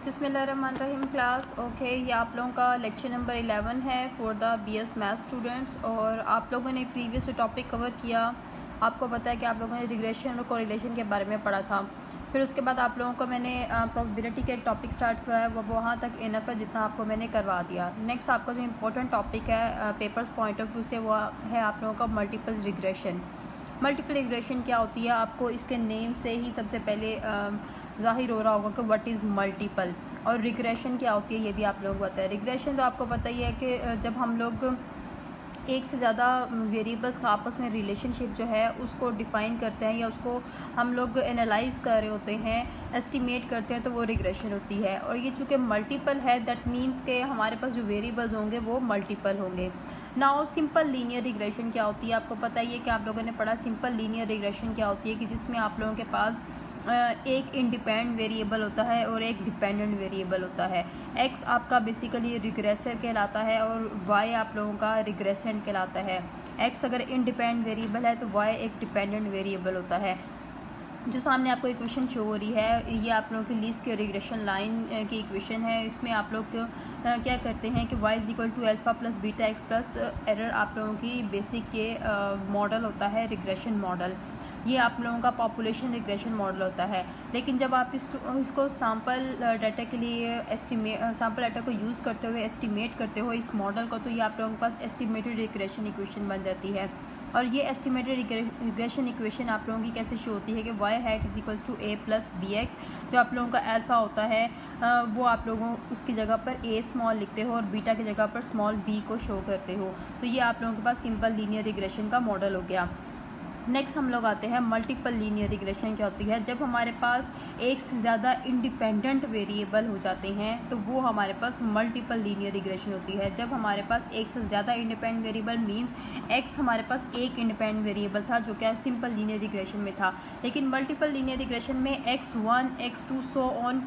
बिस्मिल्लाहिर्रहमानिर्रहीम class okay. ये आप लोगों का लेक्चर नंबर 11 है for the BS math students. और आप लोगों ने प्रीवियस टॉपिक कवर किया। आपको पता है कि आप लोगों ने रिग्रेशन और कोरिलेशन के बारे में पढ़ा था। फिर उसके बाद आप लोगों को मैंने प्रोबेबिलिटी का एक टॉपिक स्टार्ट कराया, वो वहाँ तक इनफ है जितना आपको मैंने करवा दिया। नेक्स्ट आपका जो इम्पोर्टेंट टॉपिक है पेपर्स पॉइंट ऑफ व्यू से, वो है आप लोगों का मल्टीपल रिग्रेशन। मल्टीपल रिग्रेशन क्या होती है, आपको इसके नेम से ही सबसे पहले ज़ाहिर हो रहा होगा कि व्हाट इज़ मल्टीपल। और रिग्रेशन क्या होती है ये भी आप लोगों को पता है। रिग्रेशन तो आपको पता ही है कि जब हम लोग एक से ज़्यादा वेरिएबल्स का आपस में रिलेशनशिप जो है उसको डिफ़ाइन करते हैं या उसको हम लोग एनालाइज कर रहे होते हैं, एस्टिमेट करते हैं, तो वो रिग्रेशन होती है। और ये चूँकि मल्टीपल है दैट मीन्स के हमारे पास जो वेरिएबल्स होंगे वो मल्टीपल होंगे। नाउ सिंपल लीनियर रिग्रेशन क्या होती है, आपको पता ही है कि आप लोगों ने पढ़ा सिंपल लीनियर रिग्रेशन क्या होती है, कि जिसमें आप लोगों के पास एक इंडिपेंडेंट वेरिएबल होता है और एक डिपेंडेंट वेरिएबल होता है। एक्स आपका बेसिकली रिग्रेसर कहलाता है और वाई आप लोगों का रिग्रेसेंट कहलाता है। एक्स अगर इंडिपेंडेंट वेरिएबल है तो वाई एक डिपेंडेंट वेरिएबल होता है। जो सामने आपको इक्वेशन शो हो रही है, ये आप लोगों की लीस्ट के रिग्रेशन लाइन की इक्वेशन है। इसमें आप लोग क्या करते हैं कि y is equal to alpha plus beta x plus error आप लोगों की बेसिक ये मॉडल होता है रिग्रेशन मॉडल। ये आप लोगों का पॉपुलेशन रिग्रेशन मॉडल होता है। लेकिन जब आप इसको सैम्पल डाटा के लिए सैम्पल डाटा को यूज़ करते हुए एस्टिमेट करते हो इस मॉडल को, तो ये आप लोगों के पास एस्टिमेटेड रिग्रेशन इक्वेशन बन जाती है। और ये एस्टिमेटेड रिग्रेशन इक्वेशन आप लोगों की कैसे शो होती है कि y hat is equals to A plus b x. जो आप लोगों का अल्फ़ा होता है वो आप लोगों उसकी जगह पर ए स्मॉल लिखते हो और बीटा की जगह पर स्मॉल बी को शो करते हो। तो ये आप लोगों के पास सिंपल लीनियर रिग्रेशन का मॉडल हो गया। नेक्स्ट हम लोग आते हैं मल्टीपल लीनियर रिग्रेशन क्या होती है। जब हमारे पास एक से ज़्यादा इंडिपेंडेंट वेरिएबल हो जाते हैं तो वो हमारे पास मल्टीपल लीनियर रिग्रेशन होती है। जब हमारे पास एक से ज़्यादा इंडिपेंडेंट वेरिएबल मींस एक्स हमारे पास एक इंडिपेंडेंट वेरिएबल था जो क्या सिंपल लीनियर रिग्रेशन में था, लेकिन मल्टीपल लीनियर रिग्रेशन में x1 x2 सो ऑन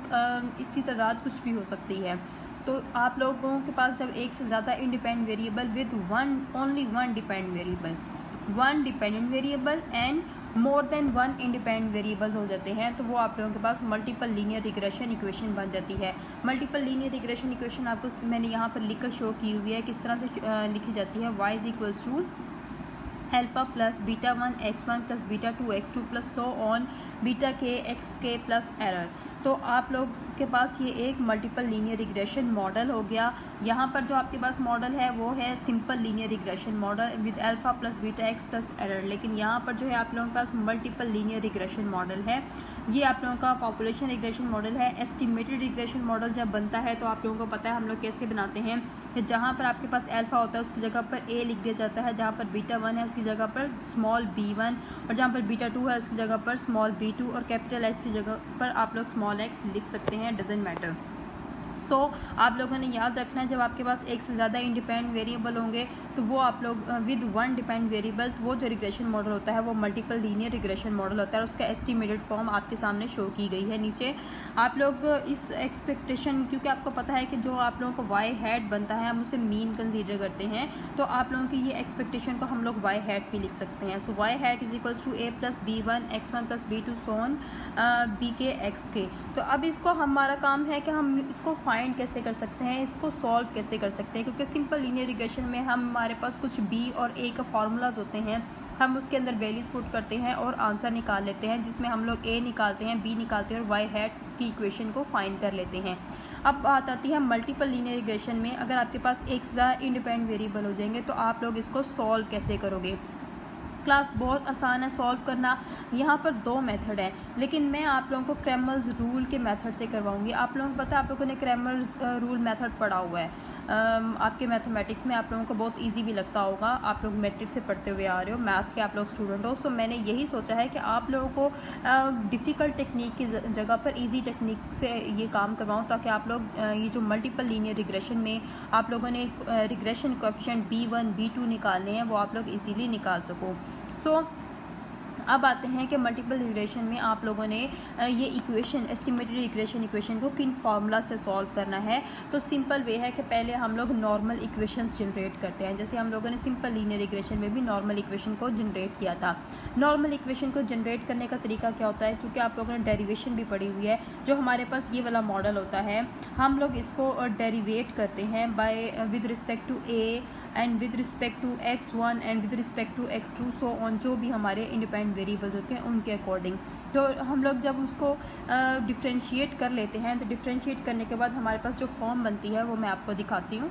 इसकी तादाद कुछ भी हो सकती है। तो आप लोगों के पास जब एक से ज़्यादा independent variable with only one dependent variable, one dependent variable and more than one independent variables हो जाते हैं, तो वो आप लोगों के पास मल्टीपल लीनियर रिग्रेशन इक्वेशन बन जाती है। मल्टीपल लीनियर रिग्रेशन इक्वेशन आपको मैंने यहाँ पर लिखकर शो की हुई है, किस तरह से लिखी जाती है। y is equals to alpha plus beta 1 x1 plus beta 2 x2 plus so on beta के एक्स के प्लस एरर। तो आप लोग के पास ये एक मल्टीपल लीनियर रिग्रेशन मॉडल हो गया। यहाँ पर जो आपके पास मॉडल है वो है simple linear regression model with alpha plus beta x plus error. लेकिन यहाँ पर जो है आप लोगों के पास मल्टीपल लीनियर रिग्रेशन मॉडल है। ये आप लोगों का पॉपुलेशन रिग्रेशन मॉडल है। एस्टिमेटेड रिग्रेशन मॉडल जब बनता है तो आप लोगों को पता है हम लोग कैसे बनाते हैं कि जहाँ पर आपके पास अल्फ़ा होता है उसकी जगह पर ए लिख दिया जाता है, जहाँ पर बीटा 1 है उसकी जगह पर स्मॉल b1, और जहाँ पर बीटा 2 है उसकी जगह पर स्मॉल b2, और कैपिटल एक्स की जगह पर आप लोग स्मॉल एक्स लिख सकते हैं, डजेंट मैटर। सो आप लोगों ने याद रखना है जब आपके पास एक से ज़्यादा इंडिपेंडेंट वेरिएबल होंगे तो वो आप लोग विद वन डिपेंडेंट वेरिएबल, वो जो रिग्रेशन मॉडल होता है वो मल्टीपल लीनियर रिग्रेशन मॉडल होता है। और उसका एस्टिमेटेड फॉर्म आपके सामने शो की गई है नीचे। आप लोग इस एक्सपेक्टेशन, क्योंकि आपको पता है कि जो आप लोगों को वाई हैट बनता है हम उसे मीन कंसीडर करते हैं, तो आप लोगों की ये एक्सपेक्टेशन को हम लोग वाई हैट भी लिख सकते हैं। So Y hat is equals to A plus b1 x1 plus b2 so on B के एक्स के। तो अब इसको हमारा काम है कि हम इसको फाइंड कैसे कर सकते हैं, इसको सॉल्व कैसे कर सकते हैं, क्योंकि सिंपल लीनियर रिग्रेशन में हमारे पास कुछ b और a का फार्मूलाज होते हैं। हम उसके अंदर वैल्यूज पुट करते हैं और आंसर निकाल लेते हैं, जिसमें हम लोग a निकालते हैं, b निकालते हैं और y हैट की इक्वेशन को फाइंड कर लेते हैं। अब बात आती है मल्टीपल लीनियर रिग्रेशन में। अगर आपके पास एक से ज़्यादा इंडिपेंडेंट वेरिएबल हो जाएंगे तो आप लोग इसको सॉल्व कैसे करोगे। क्लास बहुत आसान है सॉल्व करना। यहाँ पर दो मेथड है, लेकिन मैं आप लोगों को क्रैमर्स रूल के मेथड से करवाऊंगी। आप लोगों को पता है, आप लोगों ने क्रैमर्स रूल मेथड पढ़ा हुआ है आपके मैथमेटिक्स में, आप लोगों को बहुत इजी भी लगता होगा। आप लोग मैट्रिक से पढ़ते हुए आ रहे हो, मैथ के आप लोग स्टूडेंट हो। सो मैंने यही सोचा है कि आप लोगों को डिफ़िकल्ट टेक्निक की जगह पर इजी टेक्निक से ये काम करवाऊँ, ताकि आप लोग ये जो मल्टीपल लीनियर रिग्रेशन में आप लोगों ने रिग्रेशन कोएफिशिएंट b1 b2 निकालने हैं वो आप लोग इजीली निकाल सको। सो अब आते हैं कि मल्टीपल रिग्रेशन में आप लोगों ने ये इक्वेशन, एस्टिमेटेड रिग्रेशन इक्वेशन को किन फार्मूला से सॉल्व करना है। तो सिंपल वे है कि पहले हम लोग नॉर्मल इक्वेशंस जनरेट करते हैं। जैसे हम लोगों ने सिंपल लीनियर इक्वेशन में भी नॉर्मल इक्वेशन को जनरेट किया था। नॉर्मल इक्वेशन को जनरेट करने का तरीका क्या होता है, क्योंकि आप लोगों ने डेरिवेशन भी पढ़ी हुई है। जो हमारे पास ये वाला मॉडल होता है, हम लोग इसको डेरिवेट करते हैं by with respect to a and with respect to x1 and with respect to x2 so on, जो भी हमारे इंडिपेंडेंट वेरिएबल्स होते हैं उनके अकॉर्डिंग। तो हम लोग जब उसको डिफ्रेंशिएट कर लेते हैं, तो डिफ्रेंशिएट करने के बाद हमारे पास जो फॉर्म बनती है वो मैं आपको दिखाती हूँ।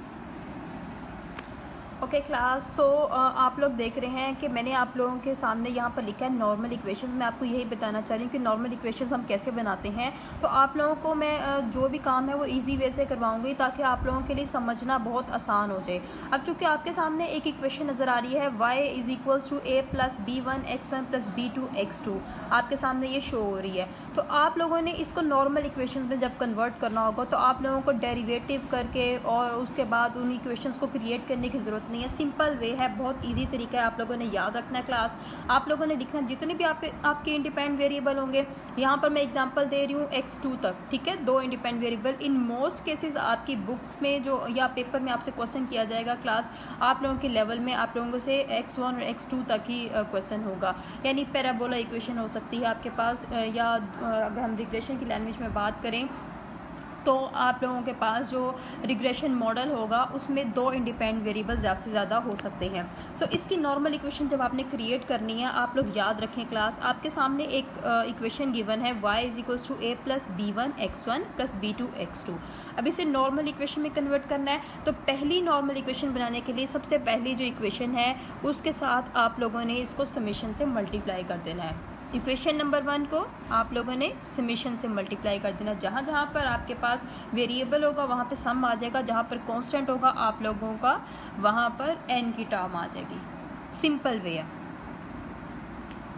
ओके क्लास, सो आप लोग देख रहे हैं कि मैंने आप लोगों के सामने यहाँ पर लिखा है नॉर्मल इक्वेशंस। मैं आपको यही बताना चाह रही हूँ कि नॉर्मल इक्वेशंस हम कैसे बनाते हैं। तो आप लोगों को मैं जो भी काम है वो इजी वे से करवाऊंगी, ताकि आप लोगों के लिए समझना बहुत आसान हो जाए। अब चूँकि आपके सामने एक इक्वेशन नज़र आ रही है, y is equals to a plus b1 x1 plus b2 x2, आपके सामने ये शो हो रही है। तो आप लोगों ने इसको नॉर्मल इक्वेशन में जब कन्वर्ट करना होगा, तो आप लोगों को डेरिवेटिव करके और उसके बाद उन इक्वेशंस को क्रिएट करने की ज़रूरत नहीं है। सिंपल वे है, बहुत इजी तरीका है, आप लोगों ने याद रखना है। क्लास आप लोगों ने लिखना जितने भी आपके इंडिपेंडेंट वेरिएबल होंगे, यहाँ पर मैं एग्जांपल दे रही हूँ x2 तक, ठीक है, 2 independent variable. In most cases आपकी बुक्स में जो या पेपर में आपसे क्वेश्चन किया जाएगा क्लास, आप लोगों के लेवल में आप लोगों से x1 और x2 तक ही क्वेश्चन होगा। यानी पैराबोला इक्वेशन हो सकती है आपके पास, या अगर हम रिग्रेशन की लैंग्वेज में बात करें तो आप लोगों के पास जो रिग्रेशन मॉडल होगा उसमें 2 इंडिपेंडेंट वेरिएबल ज़्यादा से ज़्यादा हो सकते हैं। सो इसकी नॉर्मल इक्वेशन जब आपने क्रिएट करनी है, आप लोग याद रखें क्लास, आपके सामने एक इक्वेशन गिवन है y is equals to a plus b1 x1 plus b2 x2। अब इसे नॉर्मल इक्वेशन में कन्वर्ट करना है। तो पहली नॉर्मल इक्वेशन बनाने के लिए सबसे पहली जो इक्वेशन है उसके साथ आप लोगों ने इसको समेशन से मल्टीप्लाई कर देना है। इक्वेशन नंबर 1 को आप लोगों ने समेशन से मल्टीप्लाई कर देना। जहाँ जहाँ पर आपके पास वेरिएबल होगा वहाँ पे सम आ जाएगा, जहाँ पर कांस्टेंट होगा आप लोगों का वहाँ पर n की टर्म आ जाएगी। सिंपल वे है।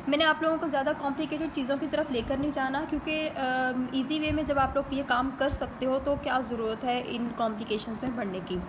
मैंने आप लोगों को ज़्यादा कॉम्प्लिकेटेड चीज़ों की तरफ लेकर नहीं जाना, क्योंकि इजी वे में जब आप लोग ये काम कर सकते हो तो क्या ज़रूरत है इन कॉम्प्लिकेशंस में बढ़ने की।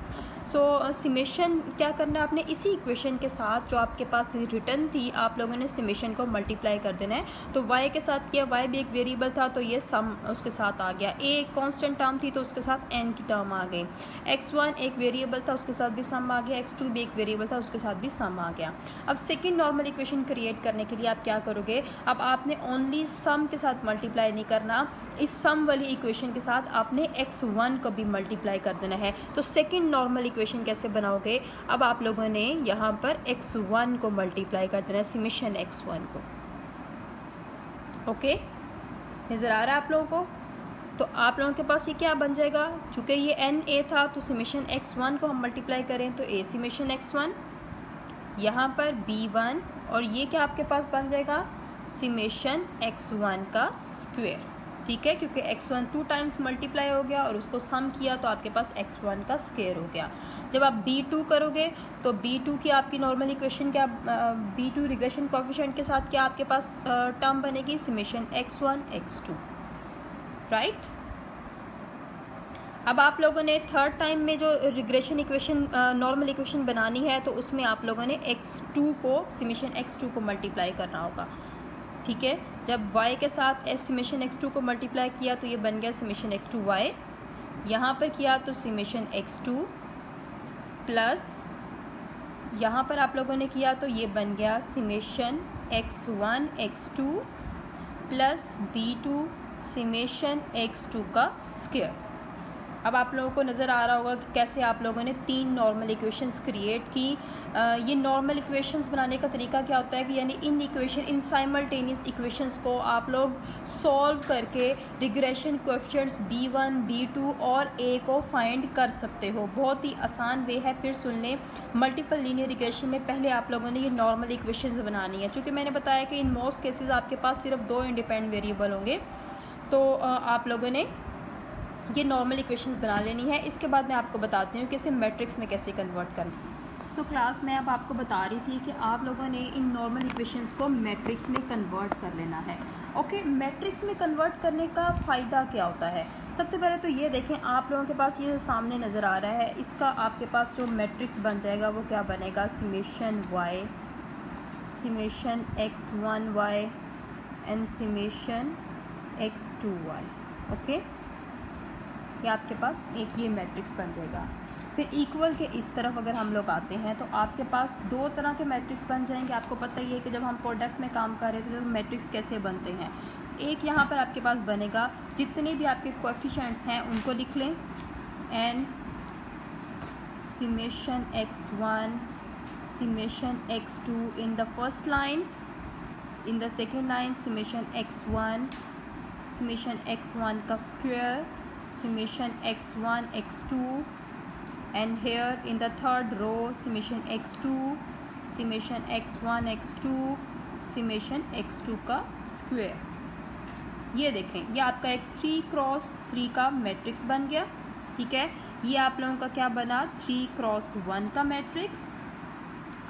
सो समेशन क्या करना है, आपने इसी इक्वेशन के साथ जो आपके पास रिटर्न थी आप लोगों ने समेशन को मल्टीप्लाई कर देना है। तो y के साथ किया, y भी एक वेरिएबल था तो ये सम उसके साथ आ गया, a एक कांस्टेंट टर्म थी तो उसके साथ n की टर्म आ गई, x1 एक वेरिएबल था उसके साथ भी सम आ गया, x2 भी एक वेरिएबल था उसके साथ भी सम आ गया। अब सेकेंड नॉर्मल इक्वेशन क्रिएट करने के लिए आप क्या करोगे, अब आपने ओनली सम के साथ मल्टीप्लाई नहीं करना, इस सम वाली इक्वेशन के साथ आपने x1 को भी मल्टीप्लाई कर देना है। तो सेकेंड नॉर्मल इक्वेशन कैसे बनाओगे, अब आप लोगों ने यहाँ पर x1 को मल्टीप्लाई कर देना है, समेशन x1 को। ओके, नज़र आ रहा है आप लोगों को। तो आप लोगों के पास ये क्या बन जाएगा, चूँकि ये n a था तो समेशन x1 को हम मल्टीप्लाई करें तो a समेशन x1, यहाँ पर b1 और ये क्या आपके पास बन जाएगा समेशन x1 का स्क्वायर, ठीक है, क्योंकि x1 2 टाइम्स मल्टीप्लाई हो गया और उसको सम किया तो आपके पास x1 का स्क्वायर हो गया। जब आप b2 करोगे तो b2 की आपकी नॉर्मल इक्वेशन क्या, b2 रिग्रेशन कोएफिशिएंट के साथ क्या आपके पास टर्म बनेगी समेशन x1 x2, राइट। अब आप लोगों ने थर्ड टाइम में जो रिग्रेशन इक्वेशन नॉर्मल इक्वेशन बनानी है तो उसमें आप लोगों ने x2 को समेशन x2 को मल्टीप्लाई करना होगा, ठीक है। जब y के साथ समेशन x2 को मल्टीप्लाई किया तो ये बन गया समेशन x2 y, यहाँ पर किया तो समेशन x2 प्लस यहाँ पर आप लोगों ने किया तो ये बन गया summation x1 x2 plus b2 summation x2 का स्क्वायर। अब आप लोगों को नज़र आ रहा होगा कि कैसे आप लोगों ने 3 नॉर्मल इक्वेशंस क्रिएट की। ये नॉर्मल इक्वेशंस बनाने का तरीका क्या होता है कि यानी इन साइमल्टेनियस इक्वेशंस को आप लोग सॉल्व करके रिग्रेशन कोएफिशिएंट्स b1 b2 और a को फाइंड कर सकते हो। बहुत ही आसान वे है, फिर सुन लें। मल्टीपल लीनियर रिग्रेशन में पहले आप लोगों ने ये नॉर्मल इक्वेशंस बनानी है, चूँकि मैंने बताया कि इन मोस्ट केसेस आपके पास सिर्फ 2 इंडिपेंडेंट वेरिएबल होंगे, तो आप लोगों ने ये नॉर्मल इक्वेशन बना लेनी है। इसके बाद मैं आपको बताती हूँ कि इसे मैट्रिक्स में कैसे कन्वर्ट करना है। सो क्लास मैं अब आपको बता रही थी कि आप लोगों ने इन नॉर्मल इक्वेशंस को मैट्रिक्स में कन्वर्ट कर लेना है। ओके, मैट्रिक्स में कन्वर्ट करने का फ़ायदा क्या होता है। सबसे पहले तो ये देखें, आप लोगों के पास ये सामने नज़र आ रहा है, इसका आपके पास जो मैट्रिक्स बन जाएगा वो क्या बनेगा summation y summation x1y and summation x2y। Okay, ये आपके पास एक ये मैट्रिक्स बन जाएगा। फिर इक्वल के इस तरफ अगर हम लोग आते हैं तो आपके पास दो तरह के मैट्रिक्स बन जाएंगे। आपको पता ही है कि जब हम प्रोडक्ट में काम कर रहे थे तो मैट्रिक्स कैसे बनते हैं। एक यहाँ पर आपके पास बनेगा, जितने भी आपके कोएफिशिएंट्स हैं उनको लिख लें, and summation x1 summation x2 in the first line, in the second line summation x1 summation x1 का square summation x1 x2, and here in the third row summation x2 summation x1 x2 summation x2 का square। ये देखें, ये आपका एक 3x3 का matrix बन गया। ठीक है, ये आप लोगों का क्या बना, 3x1 का मैट्रिक्स।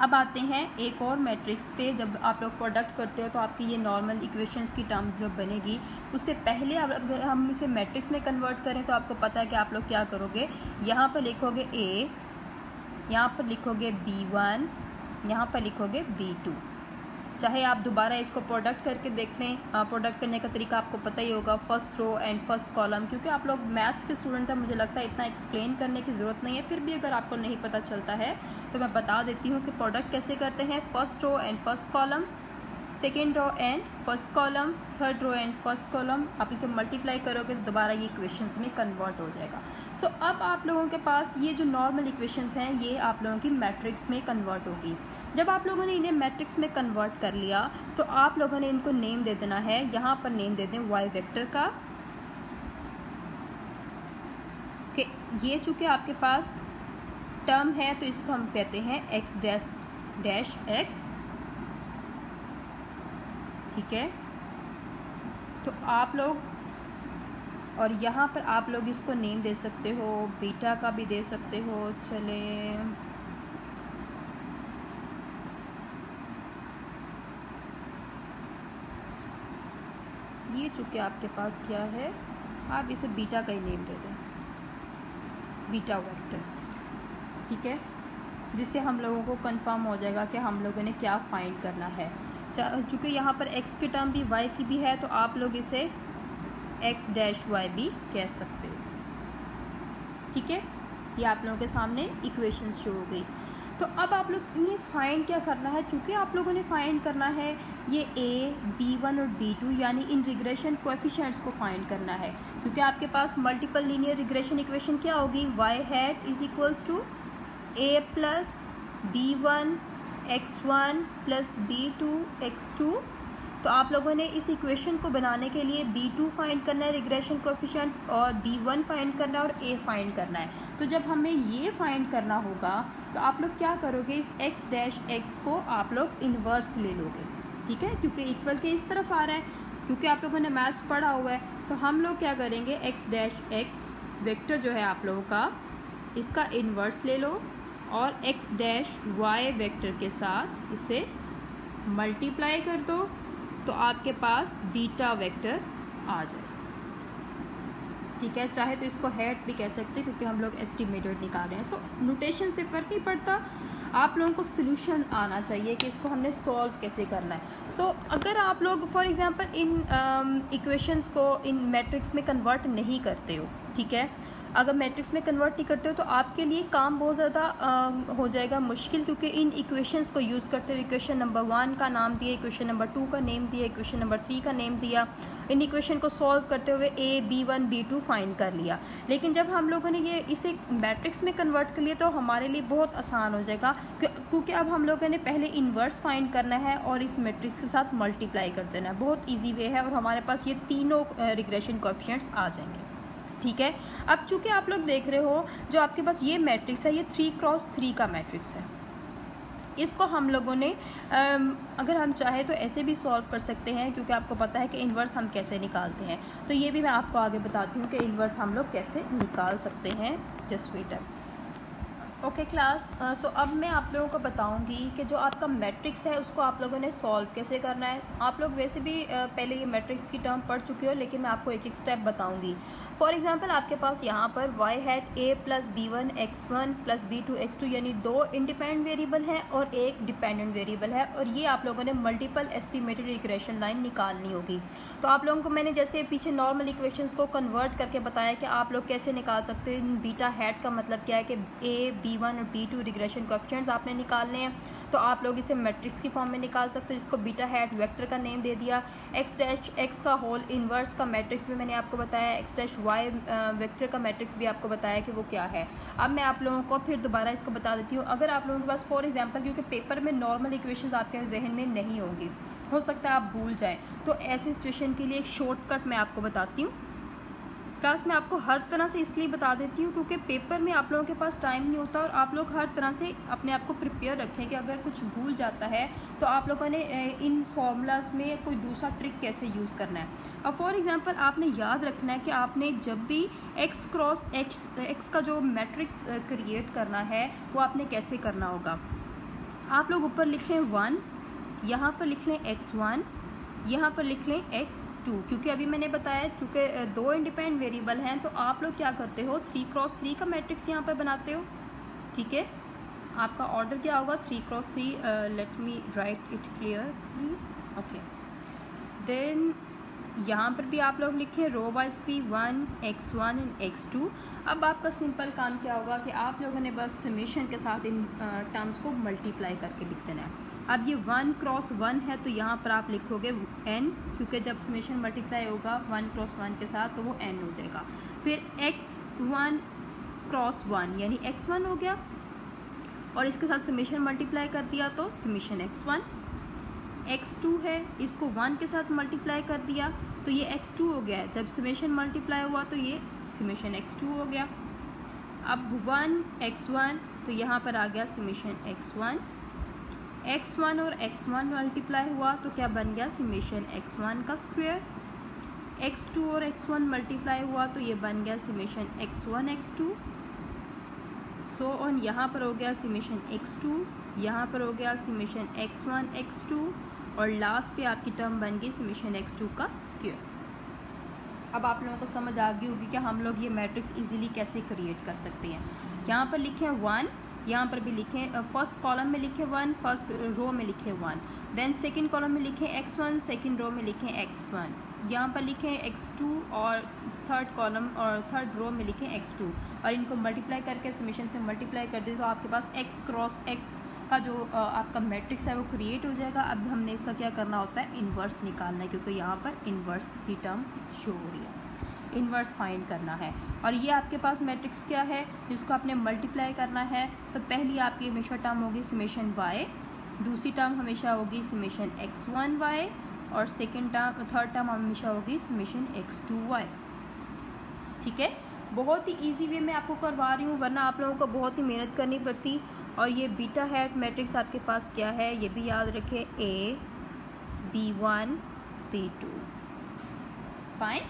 अब आते हैं एक और मैट्रिक्स पे। जब आप लोग प्रोडक्ट करते हो तो आपकी ये नॉर्मल इक्वेशंस की टर्म जो बनेगी, उससे पहले अगर हम इसे मैट्रिक्स में कन्वर्ट करें तो आपको पता है कि आप लोग क्या करोगे, यहाँ पर लिखोगे A, यहाँ पर लिखोगे B1, यहाँ पर लिखोगे B2। चाहे आप दोबारा इसको प्रोडक्ट करके देख लें, प्रोडक्ट करने का तरीका आपको पता ही होगा, first row and first column. क्योंकि आप लोग मैथ्स के स्टूडेंट हैं, मुझे लगता है इतना एक्सप्लेन करने की ज़रूरत नहीं है। फिर भी अगर आपको नहीं पता चलता है तो मैं बता देती हूँ कि प्रोडक्ट कैसे करते हैं। First row and first column, second row and first column, third row and first column. आप इसे मल्टीप्लाई करोगे तो दोबारा ये इक्वेशंस में कन्वर्ट हो जाएगा। सो अब आप लोगों के पास ये जो नॉर्मल इक्वेशंस हैं ये आप लोगों की मैट्रिक्स में कन्वर्ट होगी। जब आप लोगों ने इन्हें मैट्रिक्स में कन्वर्ट कर लिया तो आप लोगों ने इनको नेम दे देना है। यहाँ पर नेम दे दें वाई वेक्टर का। कि ये चूँकि आपके पास टर्म है तो इसको हम कहते हैं एक्स डैश एक्स। ठीक है, तो आप लोग, और यहाँ पर आप लोग इसको नेम दे सकते हो, बीटा का भी दे सकते हो। चले, ये चूँकि आपके पास क्या है, आप इसे बीटा का ही नेम दे दें, बीटा वेक्टर। ठीक है, जिससे हम लोगों को कंफर्म हो जाएगा कि हम लोगों ने क्या फाइंड करना है। चूँकि यहाँ पर x की टर्म भी y की भी है तो आप लोग इसे x डैश y भी कह सकते हो। ठीक है, ये आप लोगों के सामने इक्वेशंस शुरू हो गई। तो अब आप लोग इन्हें फाइंड क्या करना है, चूँकि आप लोगों ने फाइंड करना है ये a, b1 और b2 यानी इन रिग्रेशन कोएफिशिएंट्स को फाइंड करना है। क्योंकि आपके पास मल्टीपल लीनियर रिग्रेशन इक्वेशन क्या होगी, y hat is equals to a plus b1 x1 plus b2 x2। तो आप लोगों ने इस इक्वेशन को बनाने के लिए b2 फाइंड करना है रिग्रेशन कोएफिशिएंट, और b1 फाइंड करना है और a फाइंड करना है। तो जब हमें ये फाइंड करना होगा तो आप लोग क्या करोगे, इस x डैश x को आप लोग इन्वर्स ले लोगे। ठीक है, क्योंकि इक्वल के इस तरफ आ रहा है, क्योंकि आप लोगों ने मैथ्स पढ़ा हुआ है। तो हम लोग क्या करेंगे, x डैश x वेक्टर जो है आप लोगों का, इसका इन्वर्स ले लो और x डैश y वेक्टर के साथ इसे मल्टीप्लाई कर दो तो आपके पास बीटा वेक्टर आ जाए। ठीक है, चाहे तो इसको हेड भी कह सकते हैं क्योंकि हम लोग एस्टिमेटेड निकाल रहे हैं। सो नोटेशन से फ़र्क नहीं पड़ता, आप लोगों को सोल्यूशन आना चाहिए कि इसको हमने सॉल्व कैसे करना है। सो अगर आप लोग फॉर एग्जांपल इन इक्वेशंस को इन मैट्रिक्स में कन्वर्ट नहीं करते हो, ठीक है, अगर मैट्रिक्स में कन्वर्ट नहीं करते हो तो आपके लिए काम बहुत ज़्यादा हो जाएगा मुश्किल, क्योंकि इन इक्वेशंस को यूज़ करते हुए इक्वेशन नंबर 1 का नाम दिया, इक्वेशन नंबर 2 का नेम दिया, इक्वेशन नंबर 3 का नेम दिया, इन इक्वेशन को सॉल्व करते हुए a, b1, b2 फाइंड कर लिया। लेकिन जब हम लोगों ने ये इसे मैट्रिक्स में कन्वर्ट कर लिया तो हमारे लिए बहुत आसान हो जाएगा, क्योंकि अब हम लोगों ने पहले इन्वर्स फाइंड करना है और इस मैट्रिक्स के साथ मल्टीप्लाई कर देना है। बहुत ईजी वे है और हमारे पास ये तीनों रिग्रेशन कोएफिशिएंट्स आ जाएंगे। ठीक है, अब चूँकि आप लोग देख रहे हो जो आपके पास ये मैट्रिक्स है, ये 3x3 का मैट्रिक्स है। इसको हम लोगों ने अगर हम चाहे तो ऐसे भी सॉल्व कर सकते हैं, क्योंकि आपको पता है कि इन्वर्स हम कैसे निकालते हैं। तो ये भी मैं आपको आगे बताती हूँ कि इन्वर्स हम लोग कैसे निकाल सकते हैं। Just wait up. Okay class, so अब मैं आप लोगों को बताऊंगी कि जो आपका मैट्रिक्स है उसको आप लोगों ने सॉल्व कैसे करना है। आप लोग वैसे भी पहले ये मैट्रिक्स की टर्म पढ़ चुके हो, लेकिन मैं आपको एक एक स्टेप बताऊंगी। फॉर एग्जांपल आपके पास यहाँ पर y hat a plus b1 x1 plus b2 x2 यानी दो इंडिपेंडेंट वेरिएबल हैं और एक डिपेंडेंट वेरिएबल है, और ये आप लोगों ने मल्टीपल एस्टिमेटेड इक्वेशन लाइन निकालनी होगी। तो आप लोगों को मैंने जैसे पीछे नॉर्मल इक्वेशंस को कन्वर्ट करके बताया कि आप लोग कैसे निकाल सकते हैं। बीटा हैट का मतलब क्या है कि a b1 और b2 रिग्रेशन कोएफिशिएंट्स आपने निकालने हैं, तो आप लोग इसे मैट्रिक्स की फॉर्म में निकाल सकते हो, जिसको बीटा हैट वेक्टर का नेम दे दिया। एक्स डैश एक्स का होल इन्वर्स का मैट्रिक्स भी मैंने आपको बताया, एक्स डैश वाई वेक्टर का मैट्रिक्स भी आपको बताया कि वो क्या है। अब मैं आप लोगों को फिर दोबारा इसको बता देती हूँ। अगर आप लोगों के पास फॉर एग्जांपल, क्योंकि पेपर में नॉर्मल इक्वेशंस आपके जहन में नहीं होंगी, हो सकता है आप भूल जाएं, तो ऐसी सिचुएशन के लिए एक शॉर्टकट मैं आपको बताती हूँ। क्लास में आपको हर तरह से इसलिए बता देती हूँ क्योंकि पेपर में आप लोगों के पास टाइम नहीं होता, और आप लोग हर तरह से अपने आप को प्रिपेयर रखें कि अगर कुछ भूल जाता है तो आप लोगों ने इन फॉर्मूलाज में कोई दूसरा ट्रिक कैसे यूज़ करना है। अब फॉर एग्जांपल आपने याद रखना है कि आपने जब भी एक्स क्रॉस एक्स का जो मैट्रिक्स क्रिएट करना है वो आपने कैसे करना होगा। आप लोग ऊपर लिख लें 1, यहाँ पर लिख लें x1, यहाँ पर लिख लें x2, क्योंकि अभी मैंने बताया चूँकि दो इंडिपेंडेंट वेरिएबल हैं, तो आप लोग क्या करते हो 3x3 का मैट्रिक्स यहाँ पर बनाते हो। ठीक है, आपका ऑर्डर क्या होगा 3x3। Let me write it clearly. Okay, then यहाँ पर भी आप लोग लिखें रो वाइज भी 1 x1 एंड x2। अब आपका सिंपल काम क्या होगा कि आप लोगों ने बस समेशन के साथ इन टर्म्स को मल्टीप्लाई करके लिख देना है। अब ये 1 क्रॉस 1 है, तो यहाँ पर आप लिखोगे n, क्योंकि जब समेशन मल्टीप्लाई होगा 1 क्रॉस 1 के साथ तो वो n हो जाएगा। फिर x1 क्रॉस 1 यानी x1 हो गया, और इसके साथ समेशन मल्टीप्लाई कर दिया तो समेशन x1। x2 है, इसको 1 के साथ मल्टीप्लाई कर दिया तो ये x2 हो गया। जब समेशन मल्टीप्लाई हुआ तो ये समेशन x2 हो गया। अब 1 x1, तो यहाँ पर आ गया समेशन x1। x1 और x1 मल्टीप्लाई हुआ तो क्या बन गया समेशन x1 का स्क्वायर। x2 और x1 मल्टीप्लाई हुआ तो ये बन गया summation x1 x2। So on, यहाँ पर हो गया समेशन x2, यहाँ पर हो गया समेशन x1 x2, और लास्ट पे आपकी टर्म बन गई समेशन x2 का स्क्वायर। अब आप लोगों को समझ आ गई होगी कि हम लोग ये मैट्रिक्स इजीली कैसे क्रिएट कर सकते हैं। यहाँ पर लिखें 1, यहाँ पर भी लिखें, फर्स्ट कॉलम में लिखें 1, फर्स्ट रो में लिखें 1, देन सेकंड कॉलम में लिखें x1, सेकंड रो में लिखें x1, यहाँ पर लिखें x2, और थर्ड कॉलम और थर्ड रो में लिखें x2, और इनको मल्टीप्लाई करके समेशन से मल्टीप्लाई कर दें तो आपके पास x क्रॉस x का जो आपका मैट्रिक्स है वो क्रिएट हो जाएगा। अब हमने इसका क्या करना होता है, इन्वर्स निकालना है, क्योंकि यहाँ पर इन्वर्स की टर्म शो हो रही है, इन्वर्स फाइंड करना है। और ये आपके पास मैट्रिक्स क्या है जिसको आपने मल्टीप्लाई करना है, तो पहली आपकी हमेशा टर्म होगी समेशन y, दूसरी टर्म हमेशा होगी समेशन x1y, और सेकेंड टर्म थर्ड टर्म हमेशा होगी समेशन x2y। ठीक है, बहुत ही ईजी वे में आपको करवा रही हूँ, वरना आप लोगों को बहुत ही मेहनत करनी पड़ती। और ये बीटा हैट मैट्रिक्स आपके पास क्या है ये भी याद रखें, a b1 b2। फाइन,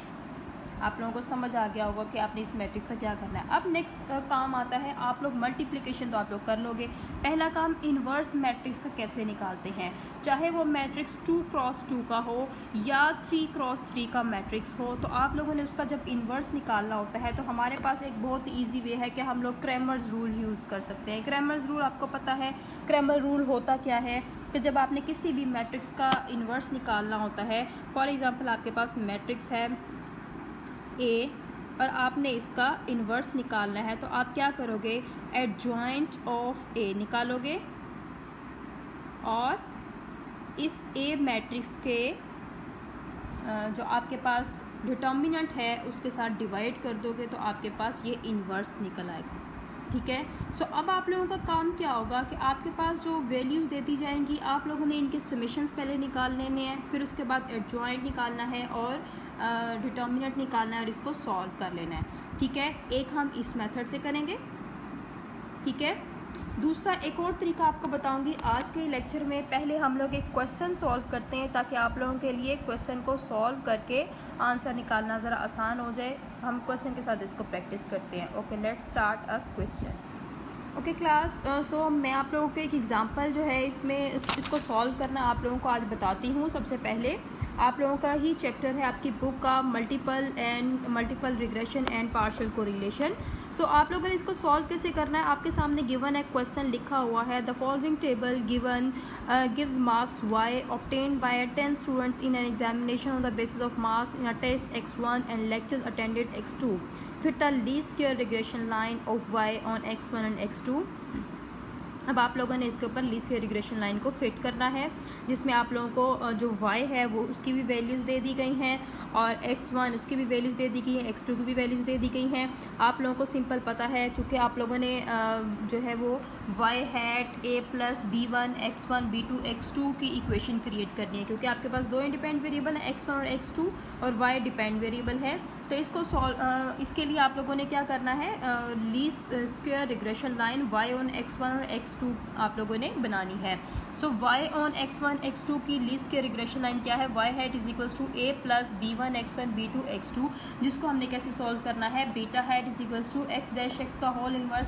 आप लोगों को समझ आ गया होगा कि आपने इस मैट्रिक्स का क्या करना है। अब नेक्स्ट काम आता है, आप लोग मल्टीप्लिकेशन तो आप लोग कर लोगे। पहला काम इन्वर्स मैट्रिक्स कैसे निकालते हैं, चाहे वो मैट्रिक्स 2x2 का हो या 3x3 का मैट्रिक्स हो, तो आप लोगों ने उसका जब इन्वर्स निकालना होता है तो हमारे पास एक बहुत ईजी वे है कि हम लोग क्रैमर्स रूल यूज़ कर सकते हैं। क्रैमर्स रूल आपको पता है, क्रैमर रूल होता क्या है कि जब आपने किसी भी मैट्रिक्स का इन्वर्स निकालना होता है, फॉर एग्ज़ाम्पल आपके पास मैट्रिक्स है A और आपने इसका इन्वर्स निकालना है, तो आप क्या करोगे, एडजॉइंट ऑफ A निकालोगे और इस A मैट्रिक्स के जो आपके पास डिटर्मिनेंट है उसके साथ डिवाइड कर दोगे तो आपके पास ये इन्वर्स निकल आएगा। ठीक है, सो अब आप लोगों का काम क्या होगा कि आपके पास जो वैल्यूज़ देती जाएंगी आप लोगों ने इनके समेशंस पहले निकाल लेने हैं, फिर उसके बाद एडजॉइंट निकालना है और डिटर्मिनेंट निकालना है और इसको सॉल्व कर लेना है। ठीक है, एक हम इस मेथड से करेंगे। ठीक है, दूसरा एक और तरीका आपको बताऊंगी आज के लेक्चर में। पहले हम लोग एक क्वेश्चन सॉल्व करते हैं ताकि आप लोगों के लिए क्वेश्चन को सॉल्व करके आंसर निकालना ज़रा आसान हो जाए। हम क्वेश्चन के साथ इसको प्रैक्टिस करते हैं। Okay, let's start a question. Okay class, so मैं आप लोगों को एक एग्जांपल जो है इसमें इसको सॉल्व करना आप लोगों को आज बताती हूँ। सबसे पहले आप लोगों का ही चैप्टर है आपकी बुक का multiple regression and partial correlation. So आप लोगों ने इसको सॉल्व कैसे करना है, आपके सामने गिवन एक क्वेश्चन लिखा हुआ है, the following table given gives marks y obtained by 10 students in an examination on the basis of marks in a test x1 and lectures attended x2. Fit the least square regression line of y on x1 and x2. अब आप लोगों ने इसके ऊपर least square regression line को fit करना है, जिसमें आप लोगों को जो y है वो उसकी भी वैल्यूज़ दे दी गई हैं और x1 उसकी भी वैल्यूज़ दे दी गई हैं, x2 की भी वैल्यूज़ दे दी गई हैं। आप लोगों को सिंपल पता है, चूँकि आप लोगों ने जो है वो y hat a plus b1 x1 b2 x2 की इक्वेशन क्रिएट करनी है, क्योंकि आपके पास दो इंडिपेंडेंट वेरिएबल हैं x1 और x2 और y डिपेंड वेरिएबल है। तो इसको इसके लिए आप लोगों ने क्या करना है, least square regression line y on x1 और x2 आप लोगों ने बनानी है। सो y ऑन x1 x2 की लीस्ट स्क्वायर रिग्रेशन लाइन क्या है, y hat is equals to a plus b1 x1 b2 x2, जिसको हमने कैसे सॉल्व करना है, beta hat is equals to x dash x का whole inverse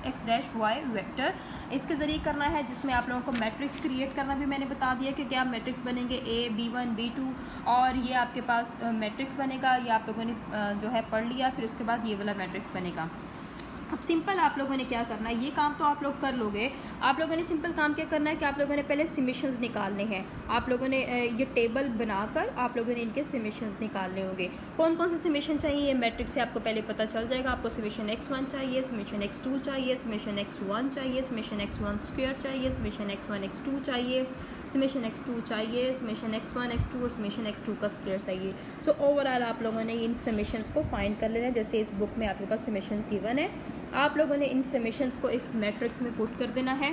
x dash y vector, इसके ज़रिए करना है, जिसमें आप लोगों को मैट्रिक्स क्रिएट करना भी मैंने बता दिया कि क्या मैट्रिक्स बनेंगे a b1 b2 और ये आपके पास मैट्रिक्स बनेगा, ये आप लोगों ने जो है पढ़ लिया। फिर उसके बाद ये वाला मैट्रिक्स बनेगा। अब सिंपल आप लोगों ने क्या करना है, ये काम तो आप लोग कर लोगे। आप लोगों ने सिंपल काम क्या करना है कि आप लोगों ने पहले समेशंस निकालने हैं। आप लोगों ने ये टेबल बनाकर आप लोगों ने इनके समेशंस निकालने होंगे। कौन कौन से समेशन चाहिए, ये मैट्रिक्स से आपको पहले पता चल जाएगा। आपको समेशन x1 चाहिए, समेशन x2 चाहिए, समेशन x1 चाहिए, समेशन x1 स्क्वायर चाहिए, समेशन x1 x2 चाहिए, समेशन x2 चाहिए, समेशन x1 x2 और समेशन x2 का स्क्वायर चाहिए। सो ओवरऑल आप लोगों ने इन समेशंस को फाइंड कर लेना है। जैसे इस बुक में आपके पास समेशंस गिवन है, आप लोगों ने इन समेशंस को इस मैट्रिक्स में पुट कर देना है।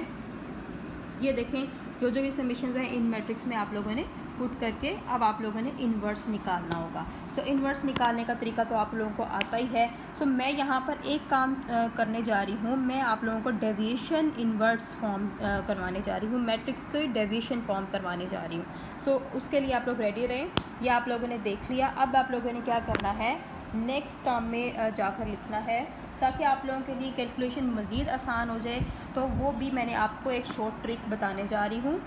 ये देखें, जो जो भी समेशंस हैं इन मैट्रिक्स में आप लोगों ने पुट करके अब आप लोगों ने इन्वर्स निकालना होगा। सो इन्वर्स निकालने का तरीका तो आप लोगों को आता ही है। सो मैं यहाँ पर एक काम करने जा रही हूँ, मैं आप लोगों को डेविएशन इन्वर्स फॉर्म करवाने जा रही हूँ, मैट्रिक्स के डेविएशन फॉर्म करवाने जा रही हूँ। सो उसके लिए आप लोग रेडी रहें। ये आप लोगों ने देख लिया। अब आप लोगों ने क्या करना है, नेक्स्ट टर्म में जाकर लिखना है, ताकि आप लोगों के लिए कैलकुलेशन मज़ीद आसान हो जाए। तो वो भी मैंने आपको एक शॉर्ट ट्रिक बताने जा रही हूँ।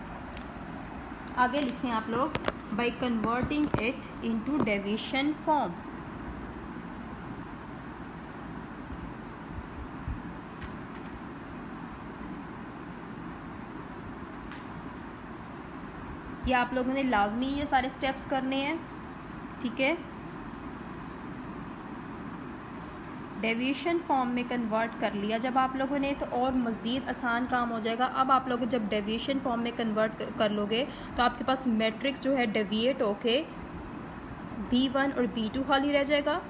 आगे लिखें आप लोग, by converting it into deviation form. ये आप लोगों ने लाजमी ये सारे स्टेप्स करने हैं, ठीक है। डेविएशन फॉर्म में कन्वर्ट कर लिया जब आप लोगों ने, तो और मज़ीद आसान काम हो जाएगा। अब आप लोग जब डेविएशन फॉर्म में कन्वर्ट कर लोगे तो आपके पास मैट्रिक्स जो है डेविएट होके b1 और b2 खाली रह जाएगा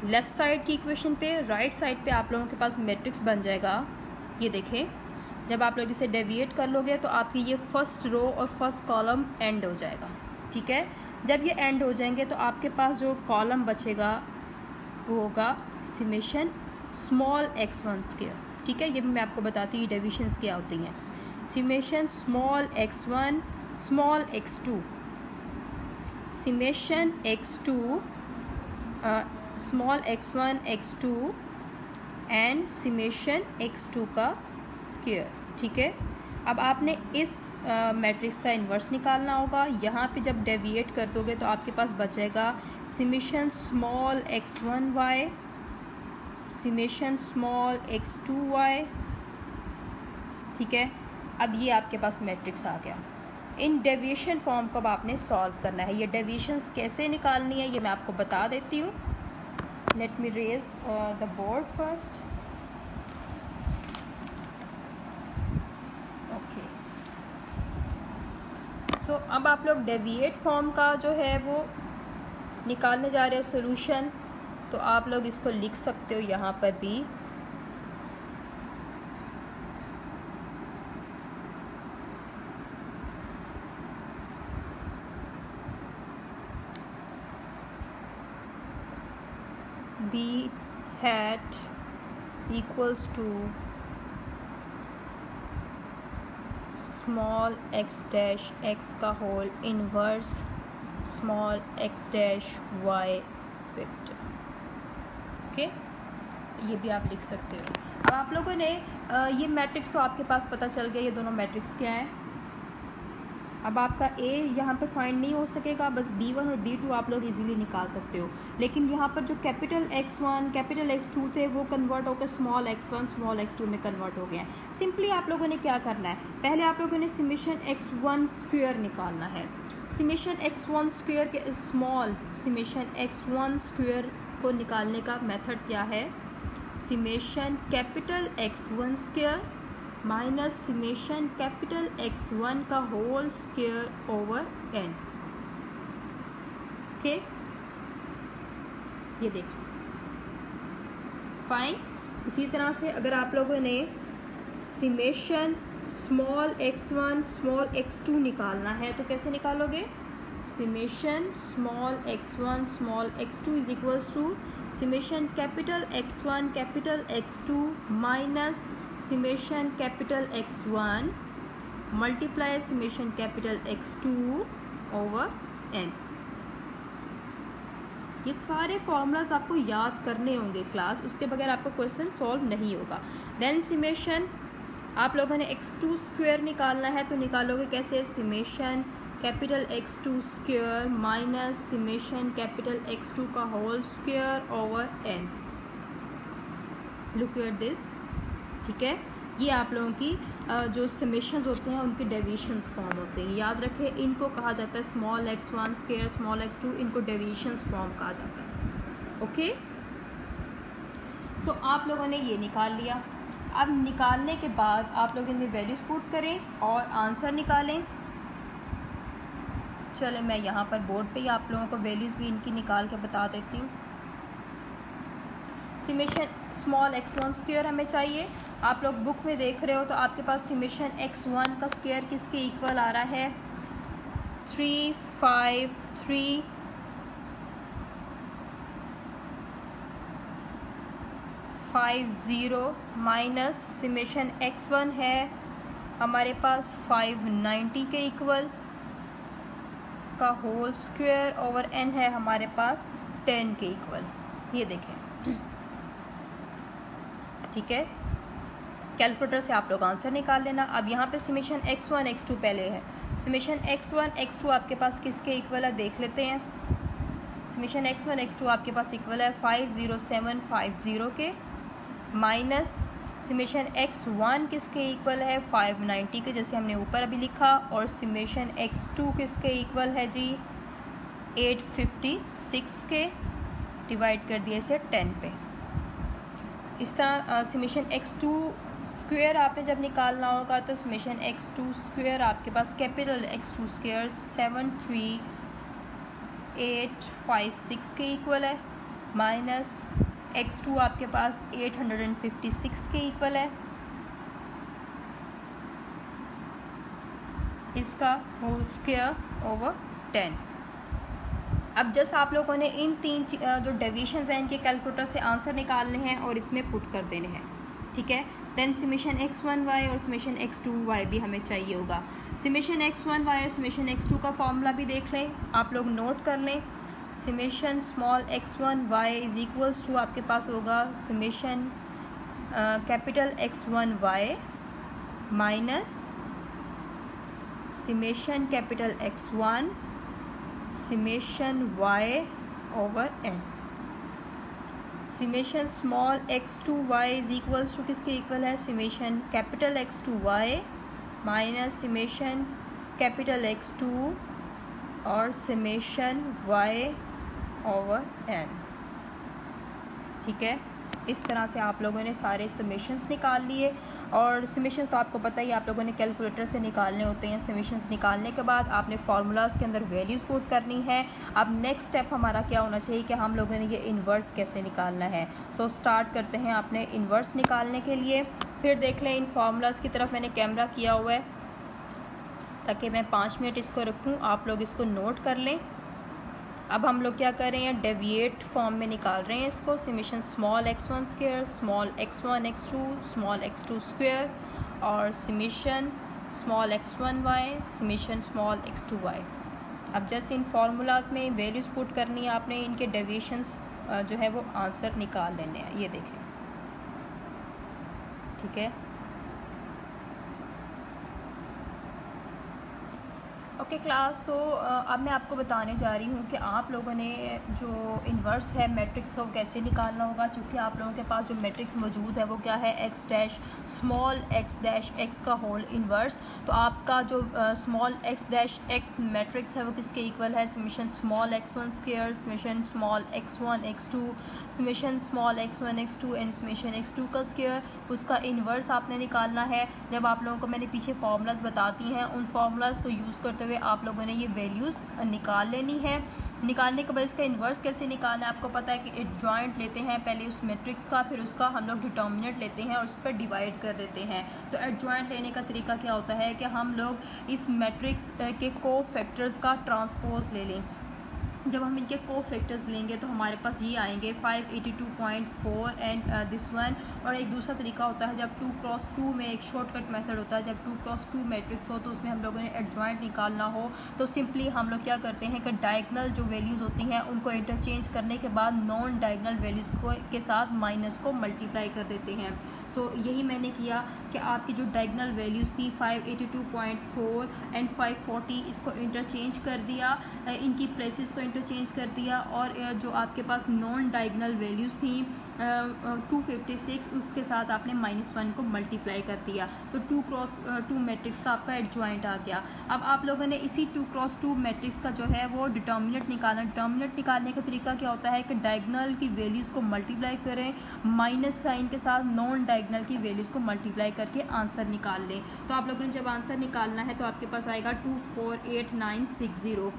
लेफ़्ट साइड की इक्वेशन पे। राइट साइड पे आप लोगों के पास मैट्रिक्स बन जाएगा। ये देखें, जब आप लोग इसे डेविएट कर लोगे तो आपकी ये फर्स्ट रो और फर्स्ट कॉलम एंड हो जाएगा, ठीक है। जब ये एंड हो जाएंगे तो आपके पास जो कॉलम बचेगा वो होगा समेशन स्मॉल x1 स्क्वायर, ठीक है। ये भी मैं आपको बताती हूँ डेविएशंस क्या होती हैं। Summation small x1 small x2, summation x2 small x1 x2 and summation x2 का स्क्वायर, ठीक है। अब आपने इस मैट्रिक्स का इन्वर्स निकालना होगा। यहाँ पे जब डेविएट कर दोगे तो आपके पास बचेगा summation small x1y summation small x2y, ठीक है। अब ये आपके पास मैट्रिक्स आ गया। इन डेविएशन फॉर्म को अब आपने सॉल्व करना है। ये डेविएशंस कैसे निकालनी है ये मैं आपको बता देती हूँ। Let me raise the board first. So अब आप लोग डेविएट फॉर्म का जो है वो निकालने जा रहे हो सोल्यूशन, तो आप लोग इसको लिख सकते हो यहाँ पर भी b hat equals to small x dash x का whole inverse small x dash y vector, okay. ये भी आप लिख सकते हो। अब आप लोगों ने ये मैट्रिक्स तो आपके पास पता चल गया, ये दोनों मैट्रिक्स क्या हैं। अब आपका ए यहाँ पर फाइंड नहीं हो सकेगा, बस B1 और B2 आप लोग इजीली निकाल सकते हो, लेकिन यहाँ पर जो कैपिटल X1 कैपिटल X2 थे वो कन्वर्ट होकर स्मॉल x1 स्मॉल x2 में कन्वर्ट हो गए हैं। सिंपली आप लोगों ने क्या करना है, पहले आप लोगों ने समेशन x1 स्क्वायर निकालना है। समेशन x1 स्क्वायर के स्मॉल समेशन x1 स्क्वायर को निकालने का मेथड क्या है, summation capital X1 square minus summation capital X1 का whole square over n। Okay, ये देखो फाइन। इसी तरह से अगर आप लोगों ने summation small x1 small x2 निकालना है तो कैसे निकालोगे, summation small x1 small x2 is equals to summation capital X1 capital X2 minus summation capital X1 multiply summation capital X2 over n। ये सारे फॉर्मूलाज आपको याद करने होंगे क्लास, उसके बगैर आपका क्वेश्चन सॉल्व नहीं होगा। देन समेशन आप लोगों ने x2 स्क्वायर निकालना है तो निकालोगे कैसे, summation capital X2 square minus summation capital X2 का whole square over n। Look at this, ठीक है। ये आप लोगों की जो समेशंस होते हैं उनके डेविएशंस फॉर्म होते हैं, याद रखें इनको कहा जाता है small x1 square small x2, इनको डेविएशंस फॉर्म कहा जाता है। ओके, सो आप लोगों ने ये निकाल लिया। अब निकालने के बाद आप लोग इनमें वैल्यूज पुट करें और आंसर निकालें। चले मैं यहाँ पर बोर्ड पे ही आप लोगों को वैल्यूज भी इनकी निकाल के बता देती हूँ। समेशन स्मॉल x1 स्क्वायर हमें चाहिए, आप लोग बुक में देख रहे हो तो आपके पास समेशन x1 का स्क्वायर किसके इक्वल आ रहा है, 35350 माइनस समेशन x1 है हमारे पास 590 के इक्वल का होल स्क्वायर ओवर n है हमारे पास 10 के इक्वल। ये देखें, ठीक है। कैलकुलेटर से आप लोग आंसर निकाल लेना। अब यहाँ पे समेशन x1 x2 पहले है, समेशन x1 x2 आपके पास किसके इक्वल है देख लेते हैं। समेशन x1 x2 आपके पास इक्वल है 50750 के माइनस समेशन x1 किसके इक्वल है 590 के, जैसे हमने ऊपर अभी लिखा, और समेशन x2 किसके इक्वल है जी 856 के, डिवाइड कर दिए इसे 10 पे। इस तरह समेशन x2 स्क्वायर आपने जब निकालना होगा तो समेशन x2 स्क्वायर आपके पास कैपिटल x2 स्क्वायर 73856 के इक्वल है माइनस x2 आपके पास 856 के इक्वल है, इसका होल स्क्वायर ओवर 10। अब जैसे आप लोगों ने इन तीन जो डेविएशंस हैं इनके कैलकुलेटर से आंसर निकालने हैं और इसमें पुट कर देने हैं, ठीक है। देन समेशन x1y और समेशन x2y भी हमें चाहिए होगा। समेशन x1y और समेशन x2 का फॉर्मूला भी देख लें, आप लोग नोट कर लें। Summation small x1y is equals to आपके पास होगा summation capital x1y minus summation capital x1 summation y over n। Summation small x2y is equals to किसके इक्वल है, summation capital x2y minus summation capital x2 और summation y over n, ठीक है। इस तरह से आप लोगों ने सारे समेशंस निकाल लिए, और समेशंस तो आपको पता ही आप लोगों ने कैलकुलेटर से निकालने होते हैं। समेशंस निकालने के बाद आपने फार्मूलाज के अंदर वैल्यूज़ पुट करनी है। अब नेक्स्ट स्टेप हमारा क्या होना चाहिए कि हम लोगों ने ये इन्वर्स कैसे निकालना है। सो स्टार्ट करते हैं आपने इन्वर्स निकालने के लिए। फिर देख लें इन फार्मूलाज की तरफ मैंने कैमरा किया हुआ है ताकि मैं 5 मिनट इसको रखूँ, आप लोग इसको नोट कर लें। अब हम लोग क्या कर रहे हैं, डेविएट फॉर्म में निकाल रहे हैं इसको। Summation small x1 square small x1 x2 small x2 square और summation small x1y summation small x2y। अब जैसे इन फार्मूलाज में वैल्यूज़ पुट करनी है आपने, इनके डेविएशंस जो है वो आंसर निकाल लेने हैं। ये देखें, ठीक है। ओके क्लास, सो अब मैं आपको बताने जा रही हूँ कि आप लोगों ने जो इन्वर्स है मैट्रिक्स का वो कैसे निकालना होगा। चूँकि आप लोगों के पास जो मैट्रिक्स मौजूद है वो क्या है, x dash small x dash x का होल इन्वर्स। तो आपका जो small x dash x matrix है वो किसके इक्वल है, summation small x one square, summation small x one x two, summation small x one x two and summation x two का square. उसका इन्वर्स आपने निकालना है। जब आप लोगों को मैंने पीछे फार्मूलाज बताती हैं, उन फार्मूलाज को यूज़ करते हुए आप लोगों ने ये वैल्यूज़ निकाल लेनी है। निकालने के बाद इसका इन्वर्स कैसे निकालना है आपको पता है कि एडजॉइंट लेते हैं पहले उस मैट्रिक्स का, फिर उसका हम लोग डिटर्मिनेंट लेते हैं और उस पर डिवाइड कर देते हैं। तो एडजॉइंट लेने का तरीका क्या होता है कि हम लोग इस मैट्रिक्स के को फैक्टर्स का ट्रांसपोज ले लें। जब हम इनके को फैक्टर्स लेंगे तो हमारे पास ये आएंगे 582.4 एंड दिस वन। और एक दूसरा तरीका होता है जब 2 क्रॉस 2 में एक शॉर्टकट मेथड होता है, जब 2 क्रॉस 2 मैट्रिक्स हो तो उसमें हम लोगों ने एडजॉइंट निकालना हो तो सिंपली हम लोग क्या करते हैं कि डायगनल जो वैल्यूज़ होती हैं उनको इंटरचेंज करने के बाद नॉन डायगनल वैल्यूज़ को के साथ माइनस को मल्टीप्लाई कर देते हैं। सो यही मैंने किया कि आपकी जो डायगनल वैल्यूज़ थी 582.4 एंड 540 इसको इंटरचेंज कर दिया, इनकी प्लेसेस को इंटरचेंज कर दिया। और जो आपके पास नॉन डायगनल वैल्यूज़ थी 256 उसके साथ आपने -1 को मल्टीप्लाई कर दिया। तो 2 क्रॉस 2 मैट्रिक्स का आपका एडजॉइंट आ गया। अब आप लोगों ने इसी 2 क्रॉस 2 मैट्रिक्स का जो है वो डिटर्मिनेंट निकालना। डिटर्मिनेंट निकालने का तरीका क्या होता है कि डायगनल की वैल्यूज़ को मल्टीप्लाई करें, माइनस साइन के साथ नॉन डायगनल की वैल्यूज़ को मल्टीप्लाई करके आंसर निकाल लें। तो आप लोगों ने जब आंसर निकालना है तो आपके पास आएगा 248960।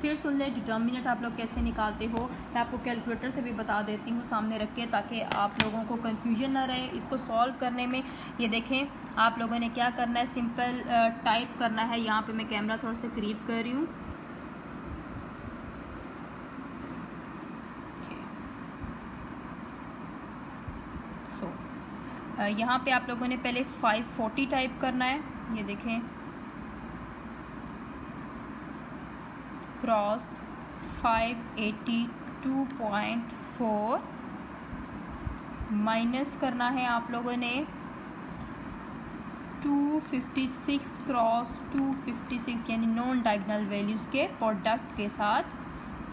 फिर सुन लें डिटर्मिनेंट आप लोग कैसे निकालते हो। मैं आपको कैलकुलेटर से भी बता देती हूँ सामने रख के, ताकि आप लोगों को कन्फ्यूजन ना रहे इसको सॉल्व करने में। ये देखें आप लोगों ने क्या करना है, सिंपल टाइप करना है। यहाँ पे मैं कैमरा थोड़ा सा करीब कर रही हूँ। यहाँ पे आप लोगों ने पहले 540 टाइप करना है। ये देखें क्रॉस 582.4 माइनस करना है आप लोगों ने 256 क्रॉस 256 यानी नॉन डायगनल वैल्यूज़ के प्रोडक्ट के साथ,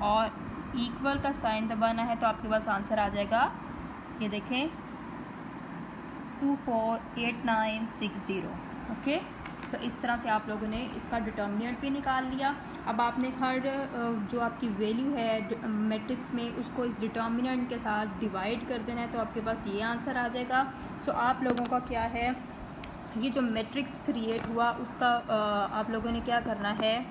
और इक्वल का साइन दबाना है तो आपके पास आंसर आ जाएगा। ये देखें 248960। ओके, तो इस तरह से आप लोगों ने इसका डिटर्मिनेंट भी निकाल लिया। अब आपने हर जो आपकी वैल्यू है मैट्रिक्स में उसको इस डिटर्मिनेंट के साथ डिवाइड कर देना है तो आपके पास ये आंसर आ जाएगा। सो आप लोगों का क्या है, ये जो मैट्रिक्स क्रिएट हुआ उसका आप लोगों ने क्या करना है,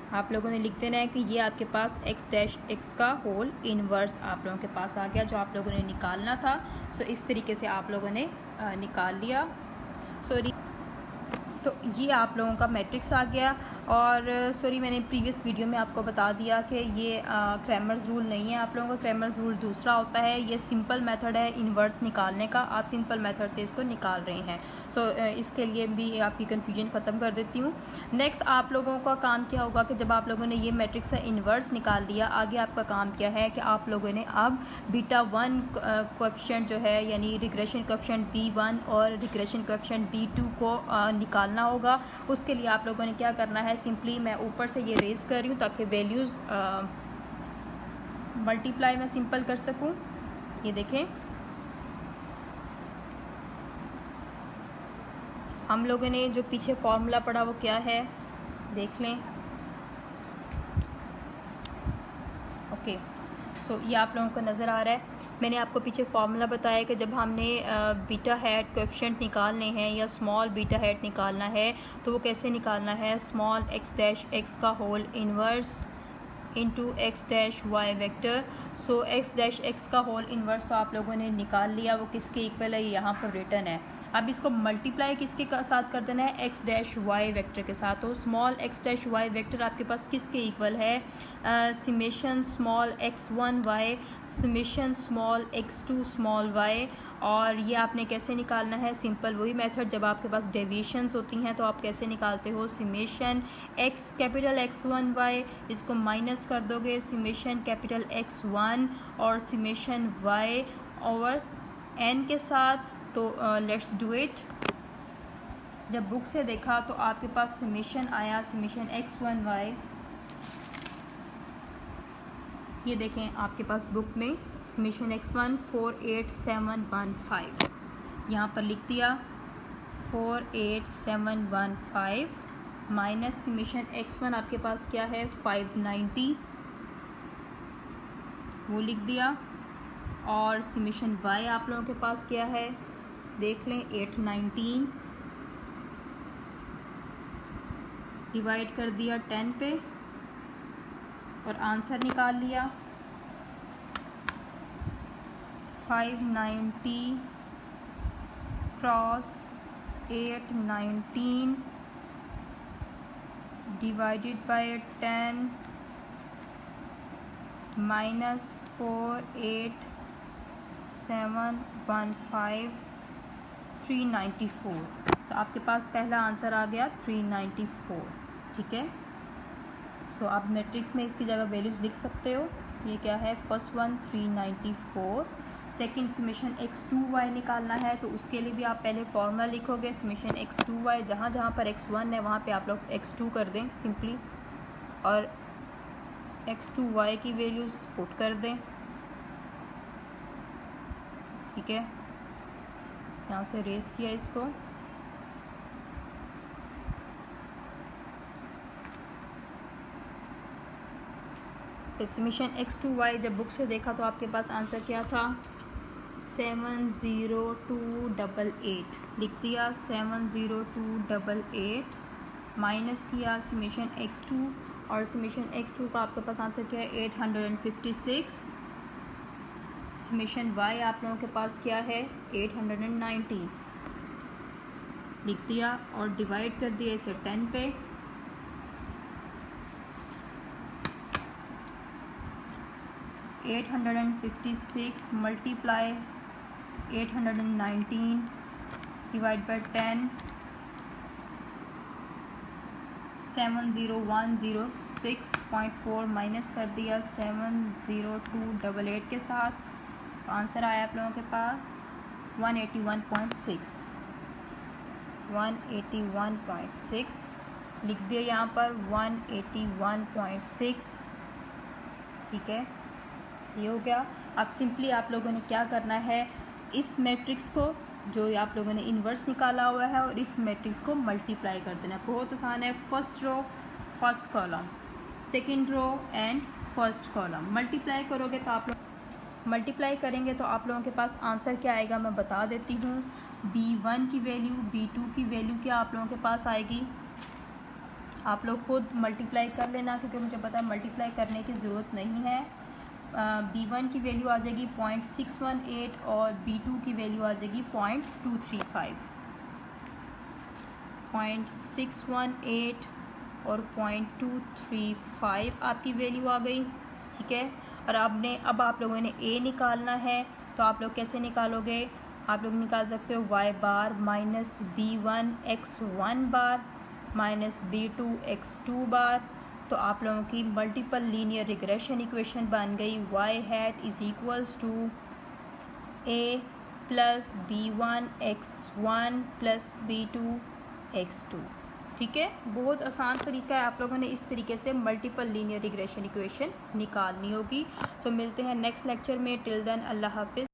आप लोगों ने लिख देना है कि ये आपके पास एक्स डैश एक्स का होल इनवर्स आप लोगों के पास आ गया जो आप लोगों ने निकालना था। सो इस तरीके से आप लोगों ने निकाल लिया। सॉरी, तो ये आप लोगों का मैट्रिक्स आ गया। और सॉरी, मैंने प्रीवियस वीडियो में आपको बता दिया कि ये क्रैमर्स रूल नहीं है, आप लोगों का क्रैमर्स रूल दूसरा होता है। ये सिंपल मेथड है इन्वर्स निकालने का, आप सिंपल मेथड से इसको निकाल रहे हैं। सो इसके लिए भी आपकी कन्फ्यूजन ख़त्म कर देती हूँ। नेक्स्ट आप लोगों का काम क्या होगा कि जब आप लोगों ने ये मैट्रिक्स का इन्वर्स निकाल दिया, आगे आपका काम क्या है कि आप लोगों ने अब β1 कोएफिशिएंट जो है यानी रिग्रेशन कोएफिशिएंट B1 और रिग्रेशन कोएफिशिएंट B2 को निकालना होगा। उसके लिए आप लोगों ने क्या करना है, सिंपली मैं ऊपर से ये रेज कर रही हूँ ताकि वैल्यूज़ मल्टीप्लाई मैं सिंपल कर सकूँ। ये देखें हम लोगों ने जो पीछे फॉर्मूला पढ़ा वो क्या है देख लें। ओके, सो ये आप लोगों को नज़र आ रहा है। मैंने आपको पीछे फार्मूला बताया कि जब हमने बीटा हैट कोएफिशिएंट निकालने हैं या स्मॉल बीटा हैट निकालना है तो वो कैसे निकालना है, स्मॉल एक्स डैश एक्स का whole inverse into X dash Y vector. So X dash x का होल इन्वर्स तो आप लोगों ने निकाल लिया, वो किसके इक्वल है, यहाँ पर रिटर्न है। अब इसको मल्टीप्लाई किसके साथ कर देना है, एक्स डैश वाई वेक्टर के साथ। तो small x dash Y vector आपके पास किसके इक्वल है, summation small x1 y summation small x2 small y और ये आपने कैसे निकालना है, सिंपल वही मेथड, जब आपके पास डेविएशंस होती हैं तो आप कैसे निकालते हो, summation x capital X1 y, इसको माइनस कर दोगे समेशन कैपिटल X1 और समेशन y ओवर n के साथ। तो लेट्स डू इट। जब बुक से देखा तो आपके पास समेशन आया समेशन X1 y, ये देखें आपके पास बुक में समेशन X1 48715, यहाँ पर लिख दिया 48715 माइनस समेशन X1 आपके पास क्या है 590, वो लिख दिया, और समेशन Y आप लोगों के पास क्या है देख लें 819, डिवाइड कर दिया 10 पे और आंसर निकाल लिया 590 क्रॉस 819 डिवाइडेड बाय 10 माइनस 48715 394। तो आपके पास पहला आंसर आ गया 394, ठीक है। सो आप मैट्रिक्स में इसकी जगह वैल्यूज़ लिख सकते हो। ये क्या है, first one 394, second summation X2y निकालना है तो उसके लिए भी आप पहले फॉर्मूला लिखोगे समेशन X2y, जहाँ जहाँ पर X1 है वहाँ पे आप लोग X2 कर दें सिंपली, और X2y की वैल्यूज़ पुट कर दें, ठीक है। यहाँ से रेस किया इसको, समेशन X2y जब बुक से देखा तो आपके पास आंसर क्या था 70288, लिख दिया 70288, माइनस किया समेशन X2 और समेशन X2 का आपके पास आंसर क्या है 856, समेशन Y आप लोगों के पास क्या है 890, लिख दिया और डिवाइड कर दिया इसे 10 पे, 856 मल्टीप्लाई 819 डिवाइड बाय 10, 70106.4 माइनस कर दिया 70288 के साथ, तो आंसर आया आप लोगों के पास 181.6 लिख दिया यहाँ पर 181.6, ठीक है। ये हो गया। अब सिंपली आप लोगों ने क्या करना है, इस मैट्रिक्स को जो आप लोगों ने इन्वर्स निकाला हुआ है और इस मैट्रिक्स को मल्टीप्लाई कर देना। बहुत आसान है, first row first column, second row and first column multiply करोगे तो आप लोग मल्टीप्लाई करेंगे तो आप लोगों के पास आंसर क्या आएगा मैं बता देती हूँ। B1 की वैल्यू B2 की वैल्यू क्या आप लोगों के पास आएगी, आप लोग खुद मल्टीप्लाई कर लेना क्योंकि मुझे पता है मल्टीप्लाई करने की ज़रूरत नहीं है। B1 की वैल्यू आ जाएगी 0.618 और B2 की वैल्यू आ जाएगी 0.235, 0.618 और 0.235 आपकी वैल्यू आ गई, ठीक है। और अब आप लोगों ने A निकालना है तो आप लोग कैसे निकालोगे, आप लोग निकाल सकते हो y बार माइनस B1 x1 बार माइनस B2 x2 बार। तो आप लोगों की मल्टीपल लीनियर रिग्रेशन इक्वेशन बन गई y hat is equals to a plus B1 x1 plus B2 x2, ठीक है। बहुत आसान तरीका है, आप लोगों ने इस तरीके से मल्टीपल लीनियर रिग्रेशन इक्वेशन निकालनी होगी। सो मिलते हैं नेक्स्ट लेक्चर में, टिल देन अल्लाह हाफिज़।